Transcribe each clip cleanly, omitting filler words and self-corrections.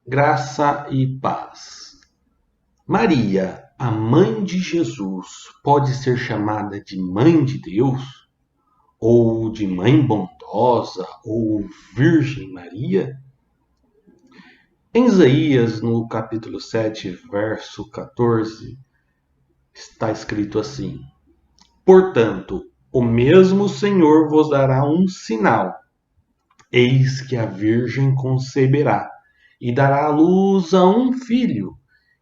Graça e paz. Maria, a mãe de Jesus, pode ser chamada de mãe de Deus? Ou de mãe bondosa? Ou Virgem Maria? Em Isaías, no capítulo 7, verso 14, está escrito assim: Portanto, o mesmo Senhor vos dará um sinal. Eis que a Virgem conceberá e dará à luz a um filho,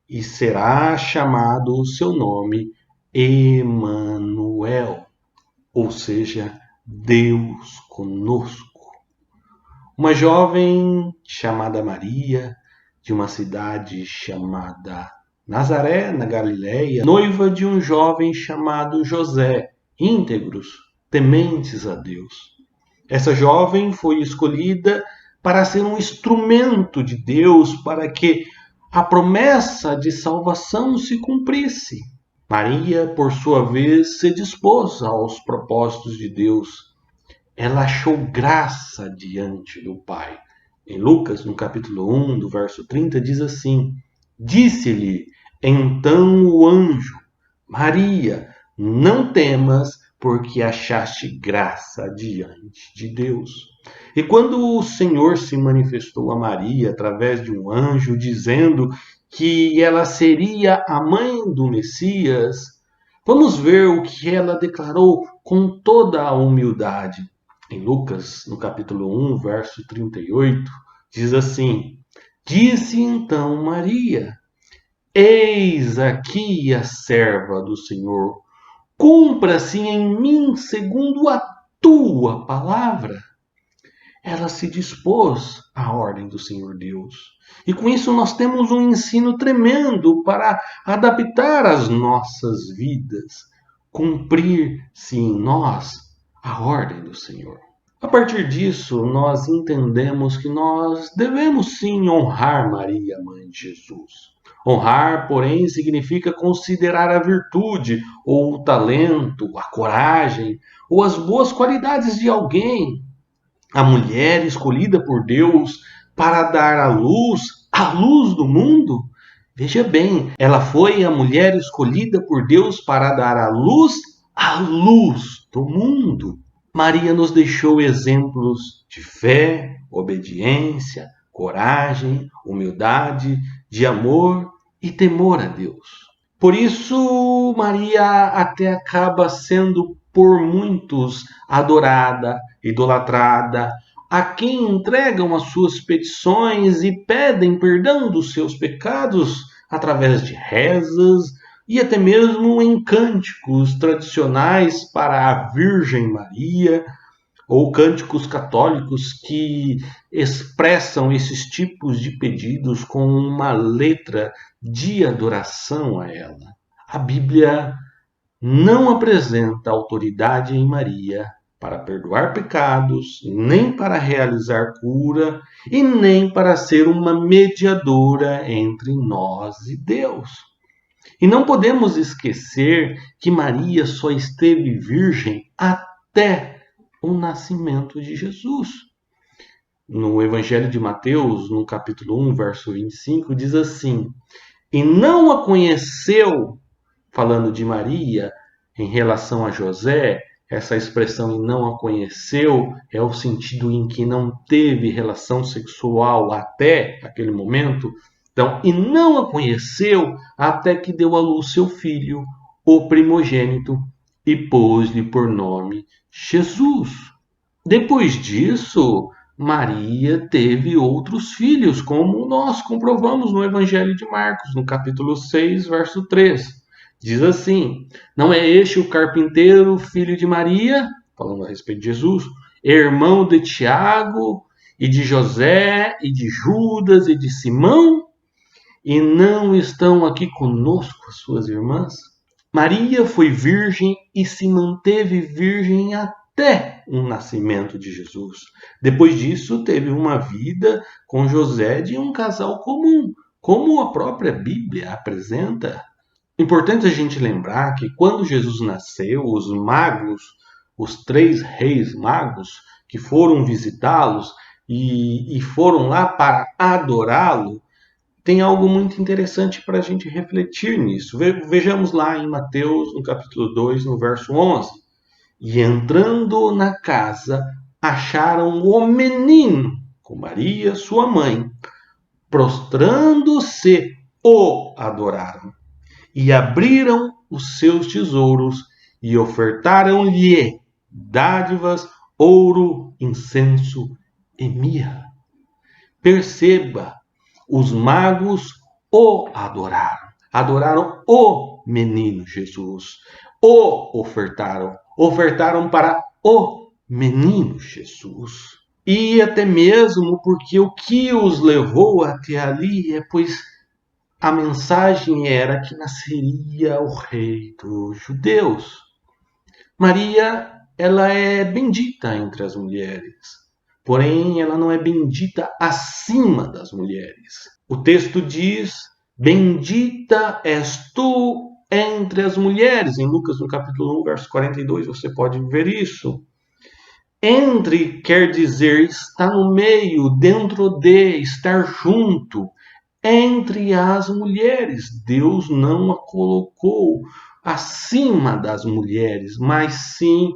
e será chamado o seu nome Emanuel, ou seja, Deus conosco. Uma jovem chamada Maria, de uma cidade chamada Nazaré, na Galiléia, noiva de um jovem chamado José, íntegros, tementes a Deus. Essa jovem foi escolhida para ser um instrumento de Deus para que a promessa de salvação se cumprisse. Maria, por sua vez, se dispôs aos propósitos de Deus. Ela achou graça diante do Pai. Em Lucas, no capítulo 1, do verso 30, diz assim: Disse-lhe então o anjo: Maria, não temas, porque achaste graça diante de Deus. E quando o Senhor se manifestou a Maria através de um anjo, dizendo que ela seria a mãe do Messias, vamos ver o que ela declarou com toda a humildade. Em Lucas, no capítulo 1, verso 38, diz assim: Disse então Maria: Eis aqui a serva do Senhor, cumpra-se em mim segundo a tua palavra. Ela se dispôs à ordem do Senhor Deus. E com isso nós temos um ensino tremendo para adaptar as nossas vidas, cumprir-se em nós a ordem do Senhor. A partir disso, nós entendemos que nós devemos sim honrar Maria, mãe de Jesus. Honrar, porém, significa considerar a virtude, ou o talento, a coragem, ou as boas qualidades de alguém. A mulher escolhida por Deus para dar à luz do mundo. Veja bem, ela foi a mulher escolhida por Deus para dar à luz do mundo. Maria nos deixou exemplos de fé, obediência, coragem, humildade, de amor e temor a Deus. Por isso, Maria até acaba sendo por muitos adorada, idolatrada, a quem entregam as suas petições e pedem perdão dos seus pecados através de rezas e até mesmo em cânticos tradicionais para a Virgem Maria, ou cânticos católicos que expressam esses tipos de pedidos com uma letra de adoração a ela. A Bíblia não apresenta autoridade em Maria para perdoar pecados, nem para realizar cura, e nem para ser uma mediadora entre nós e Deus. E não podemos esquecer que Maria só esteve virgem até o nascimento de Jesus. No Evangelho de Mateus, no capítulo 1, verso 25, diz assim: E não a conheceu, falando de Maria, em relação a José, essa expressão "e não a conheceu" é o sentido em que não teve relação sexual até aquele momento. Então, e não a conheceu até que deu à luz seu filho, o primogênito, e pôs-lhe por nome Jesus. Depois disso, Maria teve outros filhos, como nós comprovamos no Evangelho de Marcos, no capítulo 6, verso 3. Diz assim: Não é este o carpinteiro, filho de Maria, falando a respeito de Jesus, irmão de Tiago, e de José, e de Judas, e de Simão? E não estão aqui conosco as suas irmãs? Maria foi virgem e se manteve virgem até o nascimento de Jesus. Depois disso, teve uma vida com José de um casal comum, como a própria Bíblia apresenta. Importante a gente lembrar que quando Jesus nasceu, os magos, os 3 reis magos que foram visitá-los e foram lá para adorá-lo, tem algo muito interessante para a gente refletir nisso. Vejamos lá em Mateus, no capítulo 2, no verso 11. E entrando na casa, acharam o menino com Maria, sua mãe. Prostrando-se, o adoraram. E abriram os seus tesouros e ofertaram-lhe dádivas, ouro, incenso e mirra. Perceba, os magos o adoraram. Adoraram o menino Jesus. O ofertaram. Ofertaram para o menino Jesus. E até mesmo porque o que os levou até ali é pois a mensagem era que nasceria o rei dos judeus. Maria, ela é bendita entre as mulheres. Porém, ela não é bendita acima das mulheres. O texto diz, bendita és tu entre as mulheres. Em Lucas, no capítulo 1, verso 42, você pode ver isso. Entre quer dizer estar no meio, dentro de, estar junto. Entre as mulheres. Deus não a colocou acima das mulheres, mas sim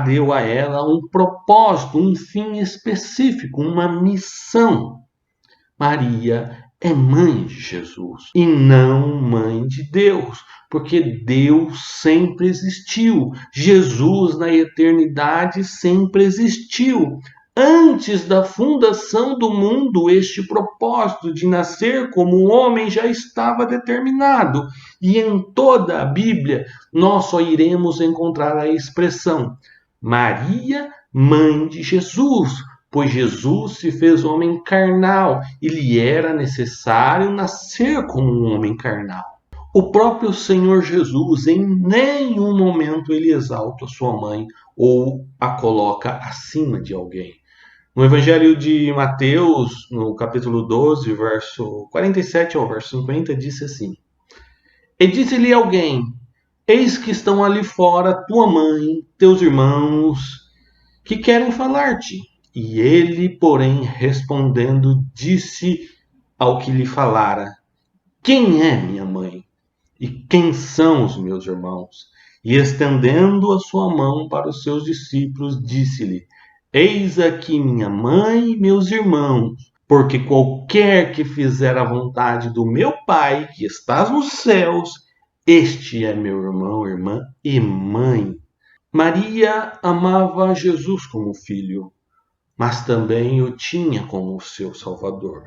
deu a ela um propósito, um fim específico, uma missão. Maria é mãe de Jesus e não mãe de Deus, porque Deus sempre existiu. Jesus na eternidade sempre existiu. Antes da fundação do mundo, este propósito de nascer como um homem já estava determinado. E em toda a Bíblia, nós só iremos encontrar a expressão Maria, mãe de Jesus, pois Jesus se fez homem carnal e lhe era necessário nascer como um homem carnal. O próprio Senhor Jesus, em nenhum momento ele exalta a sua mãe ou a coloca acima de alguém. No Evangelho de Mateus, no capítulo 12, verso 47 ao verso 50, disse assim: E disse-lhe alguém, eis que estão ali fora tua mãe, teus irmãos, que querem falar-te. E ele, porém, respondendo, disse ao que lhe falara, quem é minha mãe? E quem são os meus irmãos? E estendendo a sua mão para os seus discípulos, disse-lhe, eis aqui minha mãe e meus irmãos, porque qualquer que fizer a vontade do meu Pai, que estás nos céus, este é meu irmão, irmã e mãe. Maria amava Jesus como filho, mas também o tinha como seu Salvador.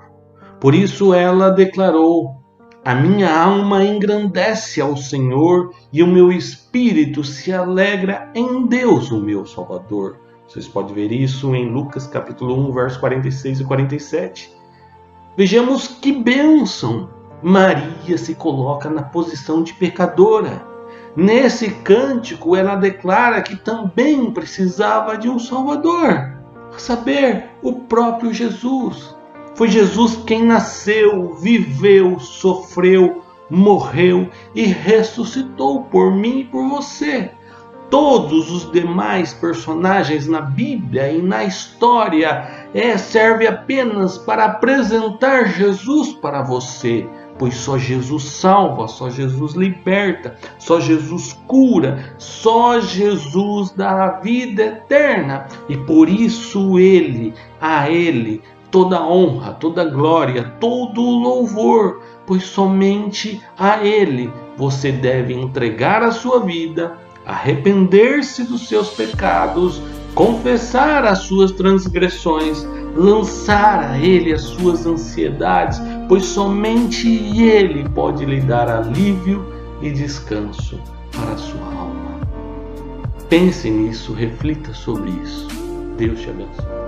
Por isso ela declarou, a minha alma engrandece ao Senhor e o meu espírito se alegra em Deus, o meu Salvador. Vocês podem ver isso em Lucas capítulo 1, versos 46 e 47. Vejamos que bênção! Maria se coloca na posição de pecadora. Nesse cântico, ela declara que também precisava de um Salvador, a saber, o próprio Jesus. Foi Jesus quem nasceu, viveu, sofreu, morreu e ressuscitou por mim e por você. Todos os demais personagens na Bíblia e na história servem apenas para apresentar Jesus para você, pois só Jesus salva, só Jesus liberta, só Jesus cura, só Jesus dá a vida eterna. E por isso a Ele, toda a honra, toda a glória, todo o louvor, pois somente a Ele você deve entregar a sua vida, arrepender-se dos seus pecados, confessar as suas transgressões, lançar a Ele as suas ansiedades, pois somente Ele pode lhe dar alívio e descanso para a sua alma. Pense nisso, reflita sobre isso. Deus te abençoe.